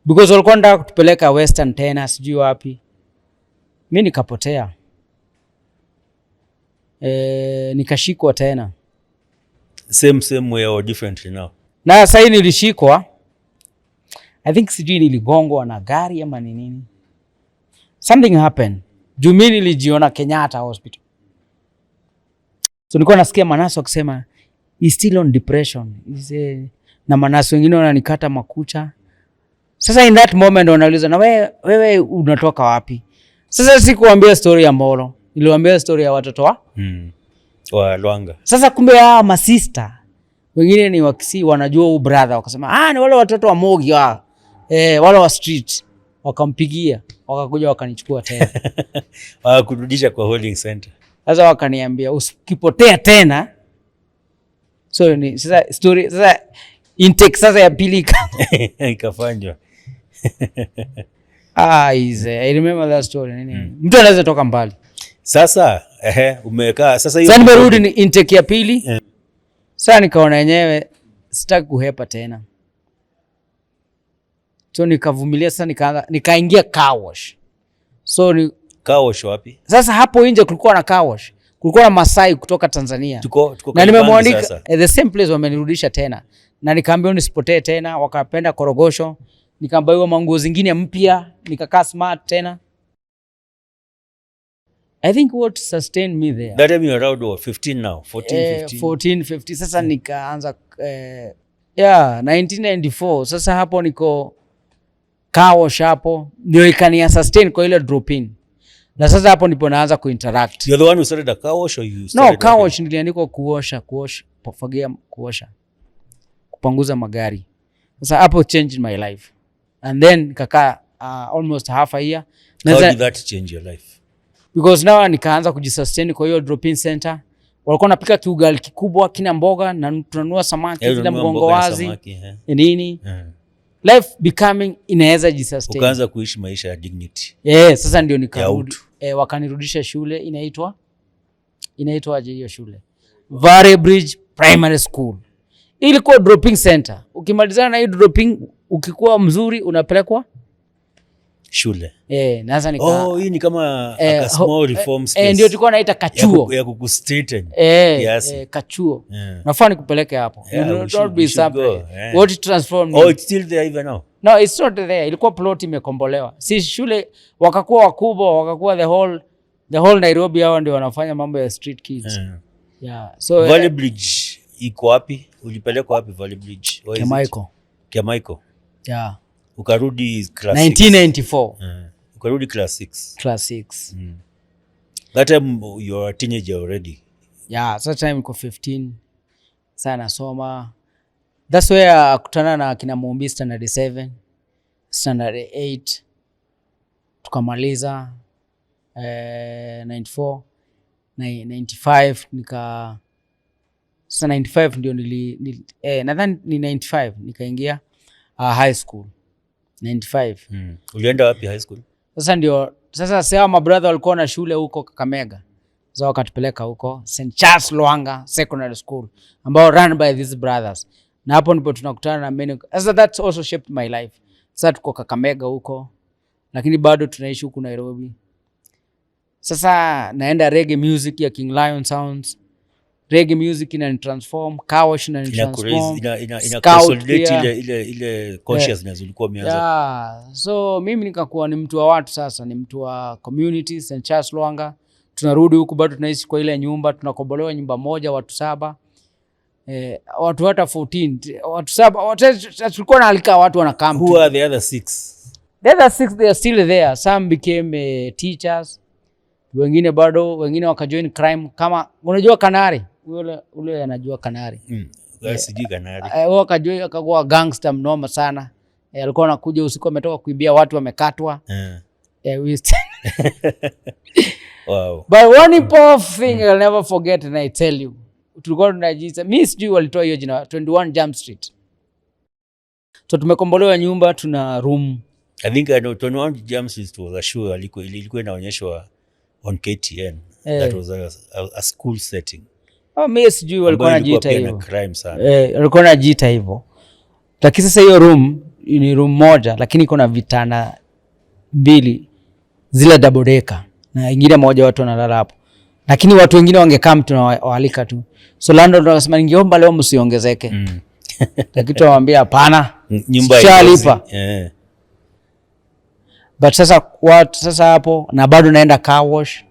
Because walikuwa nataka kutupeleka Western tena, sijui wapi. Mimi nikapotea. Nikashikwa tena. Same way or differently now? Na sasa nilishikwa. I think sijui niligongwa na gari ama ni nini. Something happened. Juu mimi nilijiona Kenyatta Hospital. So nilikuwa nasikia manasi wakisema he's still on depression. Na manasi wengine wananikata makucha. Sasa in that moment wanauliza na wewe unatoka wapi? Sasa sikuambia story ya Molo. Niliwaambia story ya watoto wa Lwanga. Sasa kumbe hao masista wengine ni wakisi wanajua brother wakasema ni wale watoto wa Mogi wale wa street, wakampigia wakakuja wakanichukua tena. Wakurudisha kwa holding center. Sasa wakaniambia usikipotea tena. So ni sasa story sasa intake sasa ya pili ikafanywa. I remember that story. Mtu anaweza toka mbali. Sasa umekaa sasa hiyo. Sasa nimerudi ni intake ya pili. Sasa nikaona yenyewe sitaki kuhepa tena. So nikavumilia sasa nikaingia car wash. So ni car wash wapi? Sasa hapo nje kulikuwa na car wash. Kulikuwa na Masai kutoka Tanzania. Tuko na nimemwandika the same place wamenirudisha tena. Na nikaambia nisipotee tena, wakapenda korogosho. Nikaambiwa manguo zingine mpya, nikakaa smart tena. I think what sustained me there. That time you are around 15 now, 14, 15. Sasa nikaanza 1994. Sasa hapo niko car wash hapo. Ndio ikania sustain kwa ile drop in. Na sasa hapo ndipo naanza kuinteract. You're the one who started a car wash or you started? No, car wash niliandikwa kuosha, kufagia, kuosha. Kupanguza magari. Sasa hapo changed my life. And then kaka almost half a year. How did that change your life? Because now nikaanza kujisustain kwa hiyo drop in center. Walikuwa napika kiugali kikubwa kina mboga na tunanunua samaki zile mgongo wazi. Nini? Life becoming inaweza jisustain. Ukaanza kuishi maisha ya dignity. Sasa ndio nikarudi. Wakanirudisha shule inaitwa aje hiyo shule? Mathare Bridge Primary School. Ilikuwa dropping center. Ukimalizana na hiyo dropping ukikuwa mzuri unapelekwa shule. Nasa hii ni kama a small reform space. Ndio tulikuwa naita kachuo. Ya kukustraighten. Yes. Kachuo. Nafaa nikupeleke hapo. Don't be surprised. What it transformed. It's still there even now? No, it's not there. Ilikuwa plot imekombolewa. Si shule wakakuwa wakubwa, wakakuwa the whole Nairobi hao ndio wanafanya mambo ya street kids. So Valley Bridge iko wapi? Ulipelekwa wapi Valley Bridge? Kiamaiko. Ukarudi class 1994. Ukarudi class 6. Class 6. That time you were a teenager already. That time niko 15. Sasa nasoma. That's where akutana na kina Mombi standard 7, standard 8. Tukamaliza 94, 95 sasa 95 ndio nadhani ni 95 nikaingia high school 95. Ulienda wapi high school? Sasa sawa mabrother walikuwa na shule huko Kakamega. Sasa wakatupeleka huko St. Charles Lwanga Secondary School ambao run by these brothers. Na hapo ndipo tunakutana na many. Sasa that also shaped my life. Sasa tuko Kakamega huko lakini bado tunaishi huko Nairobi. Sasa naenda reggae music ya King Lion Sounds. Reggae music ina transform, car wash ina transform. Ina consolidate ile consciousness ulikuwa umeanza. So mimi nikakuwa ni mtu wa watu sasa, ni mtu wa community St. Charles Lwanga. Tunarudi huku bado tunaishi kwa ile nyumba, tunakombolewa nyumba moja watu 7. Watu hata 14, watu 7, tulikuwa na alika watu wanakaa. Who are the other 6? The other 6 they are still there. Some became teachers. Wengine wakajoin crime kama unajua Kanari. Ule anajua Kanari. Sijui Kanari. Wakajoin akakuwa gangster mnoma sana. Alikuwa anakuja usiku ametoka kuibia watu wamekatwa. Wow. But one important thing I'll never forget and I tell you. Tulikuwa tunajiita mimi sijui walitoa hiyo jina 21 Jump Street. So tumekombolewa nyumba tuna room. I think I know 21 Jump Street was a show ilikuwa inaonyeshwa on KTN. That was a school setting. Mimi sijui walikuwa wanajiita hivyo. Crime sana. Walikuwa wanajiita hivyo. Lakini sasa hiyo room ni room moja lakini iko na vitanda 2 zile double decker na ingine moja watu wanalala hapo. Lakini watu wengine wangekaa mtu na waalika tu. So landlord akasema ningeomba leo msiongezeke. Lakini tuwaambia hapana. Nyumba shalipa. But sasa hapo na bado naenda car wash.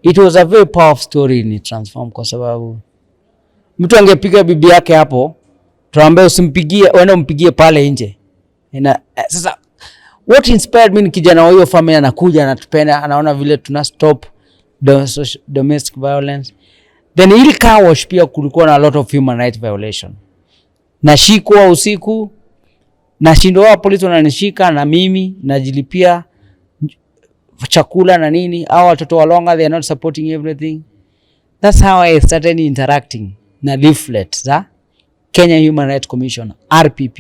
It was a very powerful story in transform kwa sababu mtu angepiga bibi yake hapo, tuambie usimpigie, uende umpigie pale nje. Na sasa what inspired me ni kijana wa hiyo family anakuja anatupenda, anaona vile tuna stop domestic violence. Then ili car wash pia kulikuwa na a lot of human rights violation. Nashikwa usiku, nashindwa polisi wananishika na mimi najilipia chakula na nini, au watoto walonga they are not supporting everything. That's how I started interacting na leaflet za Kenya Human Rights Commission RPP.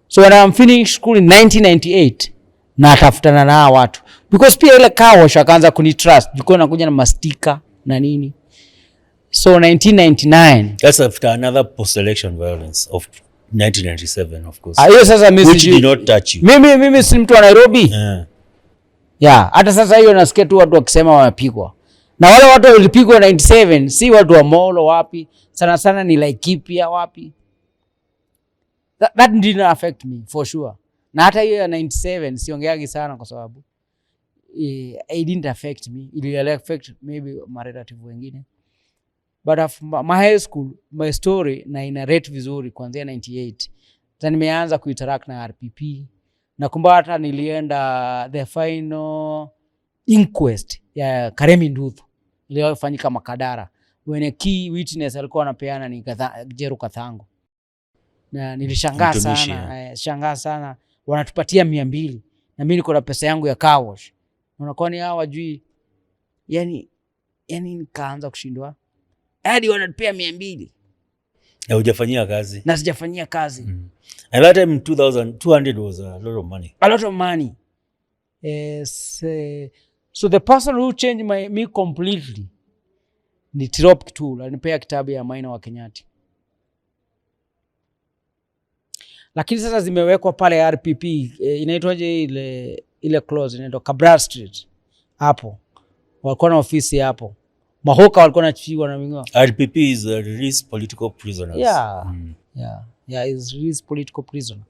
So when I'm finishing school in 1998 na tafutana na watu because pia ile car wash akaanza kunitrust, yuko nakuja na mastika na nini. So 1999 that's after another post-election violence of 1997 of course. Hiyo sasa which did not touch you. Mimi si mtu wa Nairobi. Hata sasa hiyo nasikia tu watu wakisema wamepigwa. Na wale watu walipigwa 97 si watu wa Molo wapi, sana ni Laikipia wapi. That didn't affect me for sure. Na hata hiyo ya 97 siongeagi sana kwa sababu it didn't affect me. It will affect maybe my relative wengine. But my high school, my story na inarate vizuri kuanzia 98. Sasa nimeanza kuinteract na RPP. Nakumbuka hata nilienda the final inquest ya Karemi Nduthi iliyofanyika Makadara. When key witness alikuwa anapeana ni Jeru Kathango. Na nilishangaa sana, wanatupatia 200 na mimi niko na pesa yangu ya car wash. Unakuwa ni hawa wajui. Yani nikaanza kushindwa. Hadi wanatupea 200. Na hujafanyia kazi. Na sijafanyia kazi. And that time 200 was a lot of money. A lot of money. So the person who changed me completely ni Tirop Kitula, alinipea kitabu ya Maina wa Kenyati. Lakini sasa zimewekwa pale RPP, inaitwaje ile close inaitwa Cabral Street hapo. Walikuwa na ofisi hapo. Mahoka walikuwa nachiwa na mingo. RPP is release political prisoners. Is release political prisoner.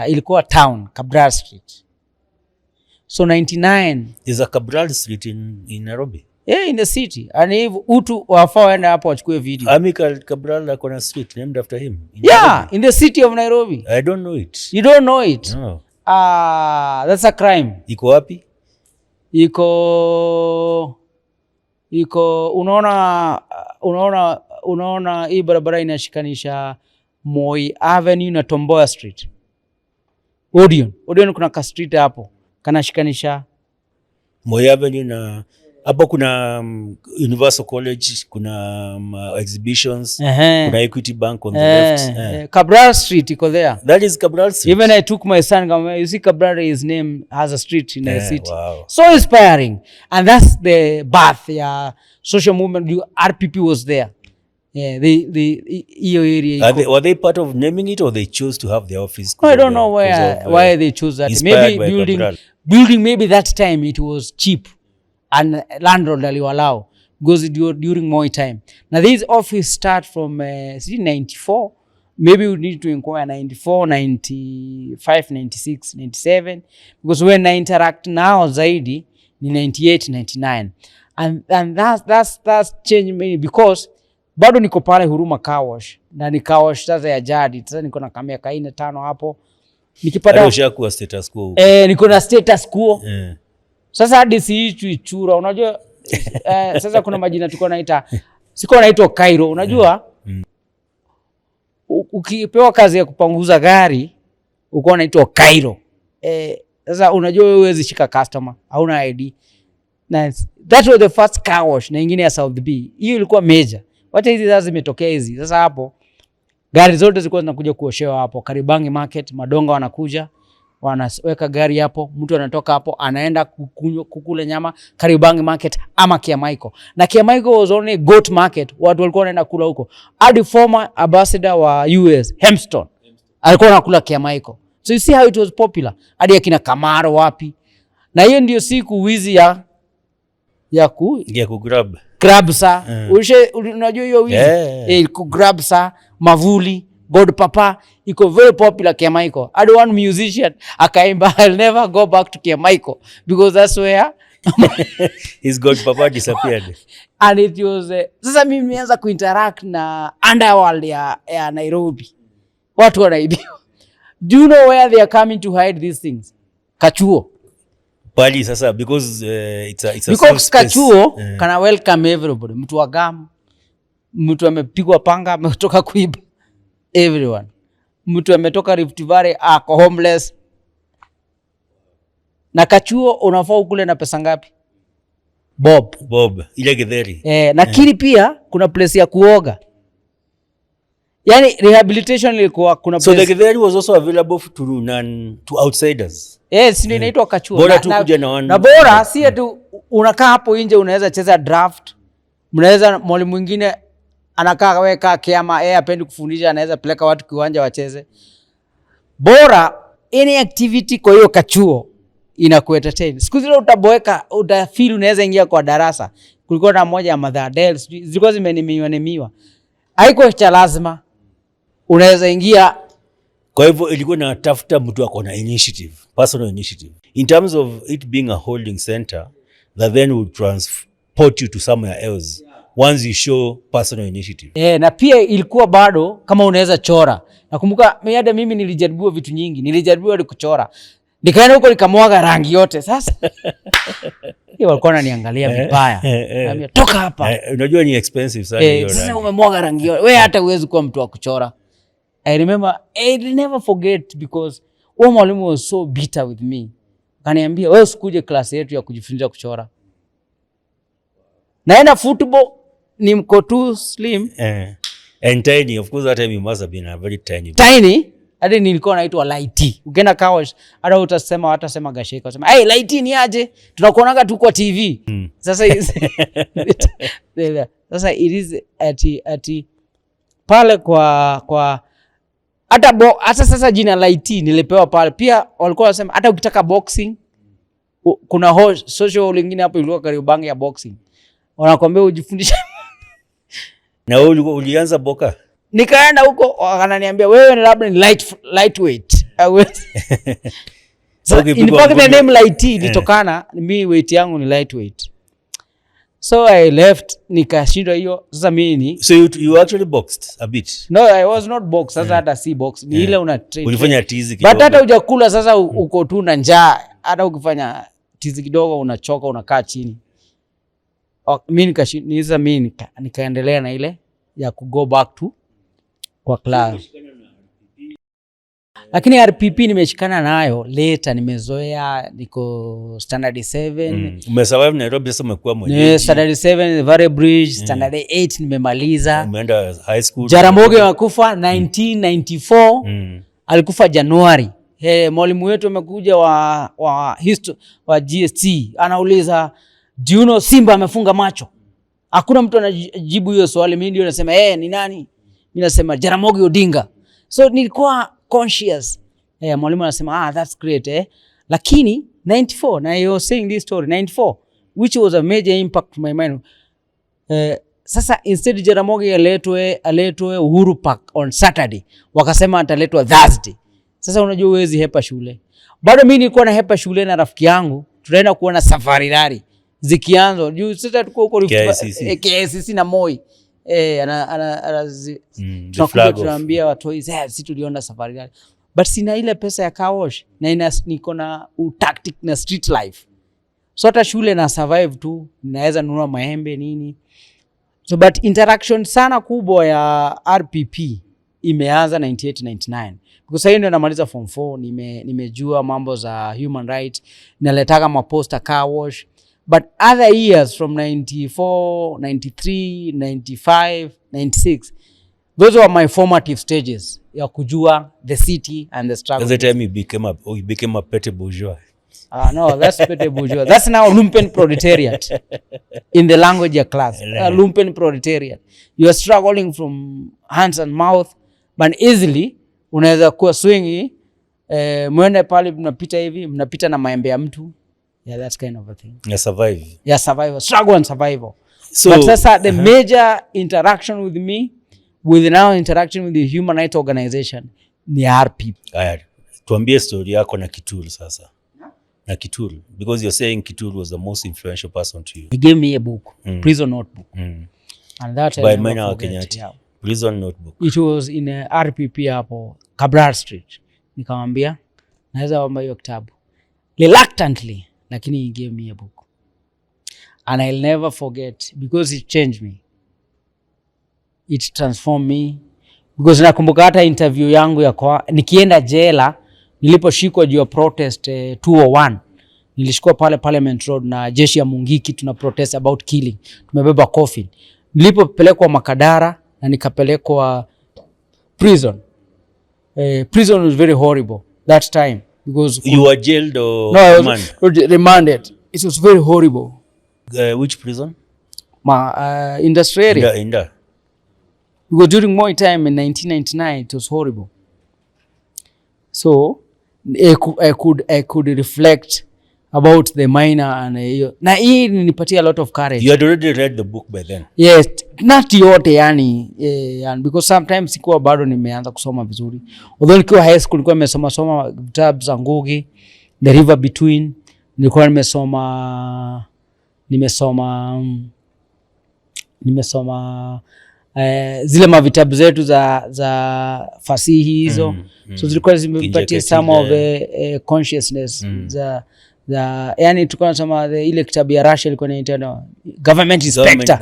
Ilikuwa town, Cabral Street. So 99 is a Cabral Street in Nairobi. In the city. And if Utu wafaa waenda hapo wachukue video. Amika Cabral akona street named after him. In the city of Nairobi. I don't know it. You don't know it? No. That's a crime. Iko wapi? Iko unaona hii barabara inashikanisha Moi Avenue na Tomboya Street. Odeon kuna ka street hapo kanashikanisha Moi Avenue na hapo kuna Universal College, kuna exhibitions, kuna Equity Bank on the left. Cabral Street iko there. That is Cabral Street. Even I took my son, you see Cabral, his name has a street in the city. Wow. So inspiring. And that's the birth social movement. RPP was there. Were they part of naming it or they chose to have their office? I don't know why they chose that. Maybe building maybe that time it was cheap and landlord aliwalao because during Moi time. Now this office start from 94. Maybe we need to inquire 94, 95, 96, 97 because when I interact now zaidi ni 98, 99. And that's changed me because bado niko pale Huruma car wash na ni car wash sasa ya jadi. Sasa niko na kamia 4-5 hapo. Nikipata ushakuwa status quo. Niko na status quo. Sasa hadi siichwi chura. Unajua sasa kuna majina tuko naita. Siko naitwa Cairo, unajua? Ukipewa kazi ya kupanguza gari, uko naitwa Cairo. Sasa unajua wewe huwezi shika customer, hauna ID. Na that was the first car wash na nyingine ya South B. Hiyo ilikuwa major. Wacha hizi sasa zimetokea hizi. Sasa hapo gari zote zilikuwa zinakuja kuoshewa hapo. Karibangi market, Madonga wanakuja. wanaweka gari hapo, mtu anatoka hapo anaenda kukula nyama Kariobangi market ama Kiamaiko. Na Kiamaiko was only goat market, watu walikuwa wanaenda kula huko. Hadi former ambassador wa US Hempston alikuwa anakula Kiamaiko. So you see how it was popular. Hadi akina Kamaro wapi. Na hiyo ndio siku wizi ya grab sa. Unajua hiyo wizi? Ku grab sa, mavuli, God Papa, iko very popular Kiamaiko. I don't want musician akaimba, I'll never go back to Kiamaiko because that's where his God Papa disappeared. And it was sasa mimi nimeanza kuinteract na underworld ya Nairobi. Watu wanaibiwa. Do you know where they are coming to hide these things? Kachuo. Pali sasa because it's a because Kachuo kana welcome everybody. Mtu wa gamu, mtu amepigwa panga ametoka kuiba. Everyone. Mtu ametoka Rift Valley ako homeless. Na Kachuo unafaa ukule na pesa ngapi? Bob ile githeri. Lakini pia kuna place ya kuoga. Yani rehabilitation ilikuwa kuna place. So the githeri was also available to outsiders. Yes, ndio inaitwa Kachuo. Bora tu kuja na bora si eti unakaa hapo nje unaweza cheza draft. Mnaweza mwalimu mwingine anakaa weka kiama apendi kufundisha, anaweza peleka watu kiwanja wacheze. Bora any activity kwa hiyo Kachuo inakuentertain. Siku zile utaboeka, utafeel unaweza ingia kwa darasa. Kulikuwa na moja ya Mathare zilikuwa zimenimiwa. Haiko cha lazima. Unaweza ingia. Kwa hivyo ilikuwa na tafuta mtu ako na initiative, personal initiative. In terms of it being a holding center that then will transport you to somewhere else. Once you show personal initiative. Na pia ilikuwa bado kama unaweza chora. Nakumbuka mimi nilijaribiwa vitu nyingi. Nilijaribiwa kuchora. Nikaenda huko nikamwaga rangi yote. Sasa hiyo walikuwa wananiangalia vibaya. Naambia toka hapa. Unajua ni expensive sana hiyo rangi. Sasa umemwaga rangi yote. Wewe hata huwezi kuwa mtu wa kuchora. I remember, I never forget because mwalimu was so bitter with me. Kaniambia wewe usikuje class yetu ya kujifunza kuchora. Naenda football ni mko too slim and tiny. Of course that time you must have been a very tiny. Hadi nilikuwa naitwa light. Ukienda Kawash hata watasema Gacheke, wasema hey light ni aje, tunakuonaga tu kwa TV. Sasa sasa it is ati pale kwa hata sasa jina light nilipewa pale. Pia walikuwa wanasema hata ukitaka boxing kuna social lingine hapo ilikuwa Kariobangi ya boxing. Wanakuambia ujifundishe. Na wewe ulianza boka? Nikaenda huko wananiambia wewe ni labda ni lightweight. So in fact the name light ilitokana mimi weight yangu ni lightweight. So I left nikashindwa hiyo. Sasa mimi So you actually boxed a bit? No, I was not boxed. Sasa hata si box. Ni ile una train. Ulifanya tizi kidogo. But hata hujakula sasa uko tu na njaa. Hata ukifanya tizi kidogo unachoka, unakaa chini. Mimi nikaendelea na ile ya ku go back to kwa class. Lakini RPP nimeshikana nayo later, nimezoea, niko standard 7. Umesurvive Nairobi sasa umekuwa mwenyeji. Standard 7 Mathare Bridge, standard 8 nimemaliza. Umeenda high school. Jaramogi wakufa 1994. Alikufa Januari. Mwalimu wetu amekuja wa history wa GST anauliza do you know Simba amefunga macho? Hakuna mtu anajibu hiyo swali. Mimi ndio nasema ni nani? Mimi nasema Jaramogi Odinga. So nilikuwa conscious. Mwalimu anasema that's great lakini 94 na you're saying this story 94 which was a major impact to my mind. Sasa instead Jaramogi aletwe Uhuru Park on Saturday, wakasema ataletwa Thursday. Sasa unajua huwezi hepa shule. Bado mimi nilikuwa na hepa shule na rafiki yangu, tunaenda kuona safari rally zikianza. Juu sasa tuko huko KCC na Moi. Tunaambia watu sisi tuliona safari rally. But sina ile pesa ya car wash na niko na tactic na street life. So hata shule na survive tu, naweza nunua maembe nini. So but interaction sana kubwa ya RPP imeanza 98-99. Because hiyo ndio namaliza form 4, nimejua mambo za human rights, naletaka maposta car wash. But other years from 94, 93, 95, 96, those were my formative stages ya kujua the city and the struggle. At the time you became a petty bourgeois. No, that's petty bourgeois. That's now lumpen proletariat in the language of class. Lumpen proletariat. You are struggling from hands and mouth, but easily unaweza kuwa swingi, mwende pale mnapita hivi, mnapita na maembe ya mtu. Yeah, that's kind of a thing. Yeah, survive. Yeah, survival, struggle and survival. So, but sasa the major interaction with me, with now interaction with the human rights organization, ni RP. Tuambie story yako na Kituru sasa. Na Kituru, because you're saying Kituru was the most influential person to you. He gave me a book, Prison Notebook. And that by Maina Kenyati. Yeah. Prison Notebook. It was in a RPP hapo Kabrar Street. Nikamwambia naweza omba hiyo kitabu. Reluctantly, lakini he gave me a book. And I'll never forget because it changed me. It transformed me. Because nakumbuka hata interview yangu ya kwa nikienda jela niliposhikwa juu ya protest 201. Nilishikwa pale Parliament Road na jeshi ya Mungiki, tuna protest about killing. Tumebeba coffin. Nilipopelekwa Makadara na nikapelekwa prison. Prison was very horrible that time because you were jailed or remanded. It was very horrible. Which prison? Industry area. Inda. Because during my time in 1999 it was horrible. So I could reflect about the minor and na hii ninipatia a lot of courage. You had already read the book by then? Yes, not yote yani, and because sometimes sikuwa bado nimeanza kusoma vizuri. Although nikiwa high school nilikuwa nimesoma vitabu za Ngugi, The River Between, nilikuwa nimesoma zile mavitabu zetu za fasihi hizo. So zilikuwa zimepatia some of consciousness za yani tulikuwa tunasoma ile kitabu ya Russia ilikuwa inaitwa Government Inspector.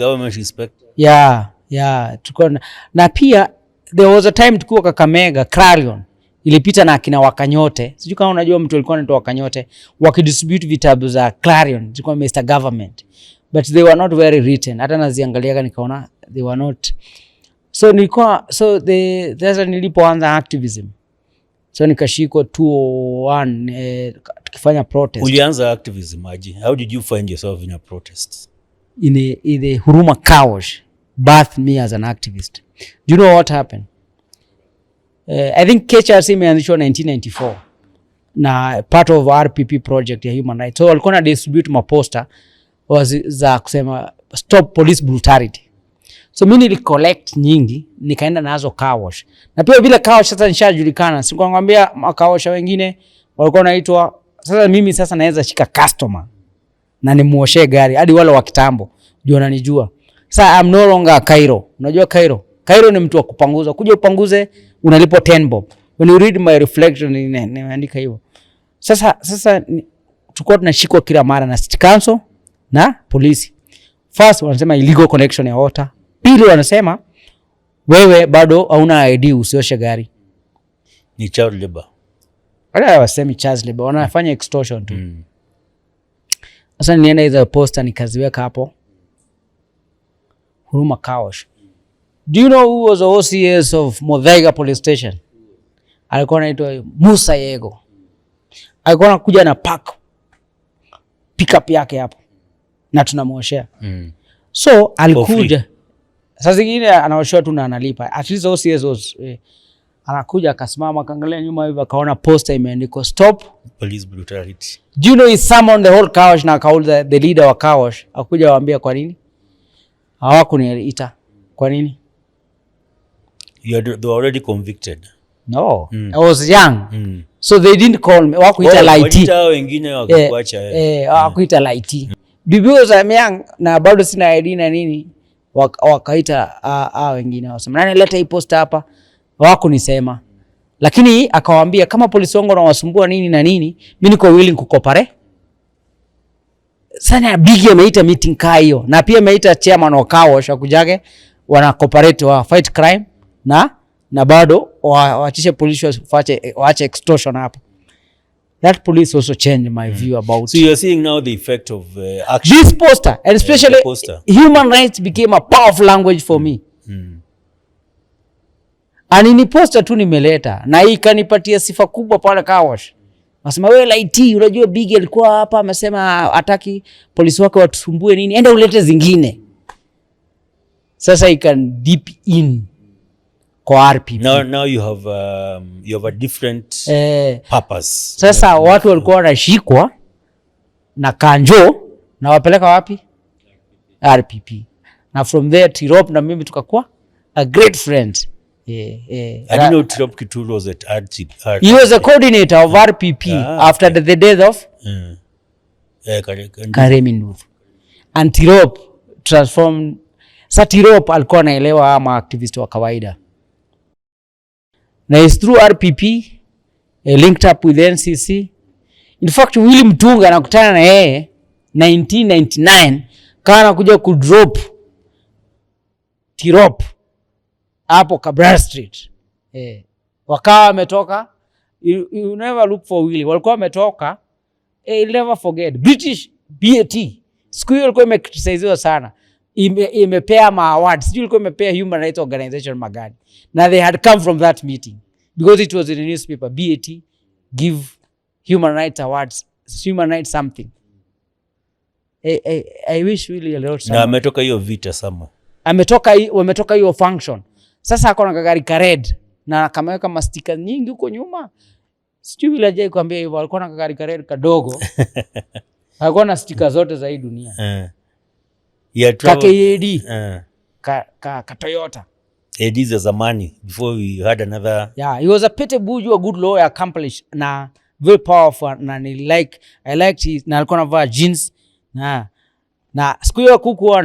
Yeah, tulikuwa na pia there was a time tukiwa Kakamega Clarion ilipita na akina Wakanyote. Sijui kama unajua mtu alikuwa anaitwa Wakanyote, wakidistribute vitabu za Clarion, zilikuwa Mr. Government, but they were not very written. Hata naziangaliaga nikaona they were not. So nilipoanza activism, so nikashikwa 201 tukifanya protest. Ulianza activism aje? How did you find yourself in a protest? In the Huruma Kawash birthed me as an activist. Do you know what happened? I think KHRC imeanzishwa 1994 na part of RPP project ya human rights. So walikuwa na distribute maposter za kusema stop police brutality. So mimi nilicollect nyingi nikaenda nazo Kawash. Na pia vile Kawash sasa nishajulikana. Sikwambia Kawash wengine walikuwa wanaitwa, sasa mimi sasa naweza shika customer na nimuoshe gari hadi wale wa kitambo ndio wananijua. Sasa I'm no longer Cairo. Unajua Cairo? Cairo ni mtu wa kupanguza. Kuja upanguze unalipo 10 bob. When you read my reflection nimeandika hivyo. Sasa tulikuwa tunashikwa kila mara na city council na polisi. First wanasema illegal connection ya water. Pili wanasema wewe bado hauna ID usioshe gari. Ni child labor. Wala wasemi child labor, wanafanya extortion tu. Sasa nienda hizo poster nikaziweka hapo Huruma Kawash. Do you know who was the OCS of Muthaiga police station? Alikuwa anaitwa Musa Yego. Alikuwa anakuja na pick up yake hapo na tunamuoshea. So alikuja sasa zingine anaoshwa tu na analipa. At least OCS was anakuja akasimama akaangalia nyuma hivi akaona poster imeandikwa stop police brutality. Do you know he summoned the whole Kawash na called the leader wa Kawash akuja waambia kwa nini hawakuniita. Kwa nini? They were already convicted. No, I was young. So they didn't call me. Wakuita laiti. Wakuita wengine wakuacha. Wakuita laiti. Because I'm young na bado sina ID na nini, wakaita wengine wasema nani leta hii poster hapa, hawakunisema. Lakini akawaambia kama polisi wangu wanawasumbua nini na nini, mimi niko willing kukopare. Sana bigi ameita meeting kaa hiyo na pia ameita chairman wa Kawash akujage wana cooperate wa fight crime na bado waache polisi waache extortion hapo. That police also changed my view about. So you're seeing now the effect of action. This poster, and especially human rights became a powerful language for me. Anini poster tu nimeleta na hii kanipatia sifa kubwa pale Kawash. Nasema wewe laiti unajua Big alikuwa hapa amesema hataki polisi wake watusumbue nini, enda ulete zingine. Sasa I can deep in kwa RPP. Now you have a different purpose. Sasa watu walikuwa wanashikwa na kanjo na wapeleka wapi? RPP. Na from there Tirop na mimi tukakuwa a great friend. I didn't know Tirop Kituru was at RPP. He was a coordinator of RPP after the death of Karemi Nuru. And Tirop transformed. Sa Tirop alikuwa anaelewa ama activist wa kawaida. Na is through RPP linked up with NCC. In fact, Willy Mtunga anakutana na yeye 1999 kana kuja kudrop Tirop hapo Kabra Street. Wakawa wametoka, you never look for Willy. Walikuwa wametoka, you'll never forget. British BAT. Siku hiyo ilikuwa imekritisiziwa sana. Imepea ma awards. Sijui ilikuwa imepea Human Rights Organization magani. Na they had come from that meeting. Because it was in the newspaper. BAT give Human Rights Awards. Human Rights something. I wish Willy alirot sana. Na ametoka hiyo vita sama. Wametoka hiyo function. Sasa akona kagari kared. Na kameweka mastika nyingi huko nyuma. Sijui Willy ajai kuambia hivyo. Alikuwa na kagari kared kadogo. Alikuwa na stika zote za hii dunia. KAD. Ka Toyota. AD za zamani before we had another. Yeah, he was a petty bourgeois, a good lawyer, accomplished na very powerful na I liked his, na alikuwa anavaa jeans na siku hiyo kukuwa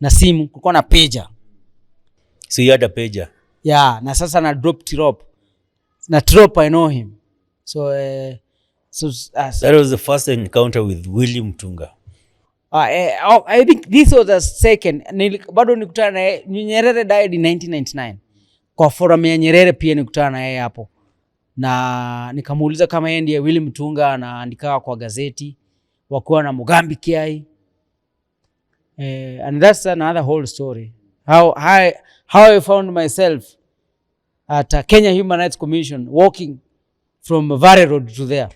na simu, kukuwa na pager. So you had a pager? Yeah, na sasa na drop Tirop. Na Tirop I know him. So that was the first encounter with Willy Mtunga. I think this was the second. Bado nikutana na yeye. Nyerere died in 1999. Kwa forum ya Nyerere pia nikutana na yeye hapo. Na nikamuuliza kama yeye ndiye Willy Mtunga anaandika kwa gazeti wakiwa na Mugambi Kiai. And that's another whole story. How I found myself at Kenya Human Rights Commission walking from Mathare Road to there.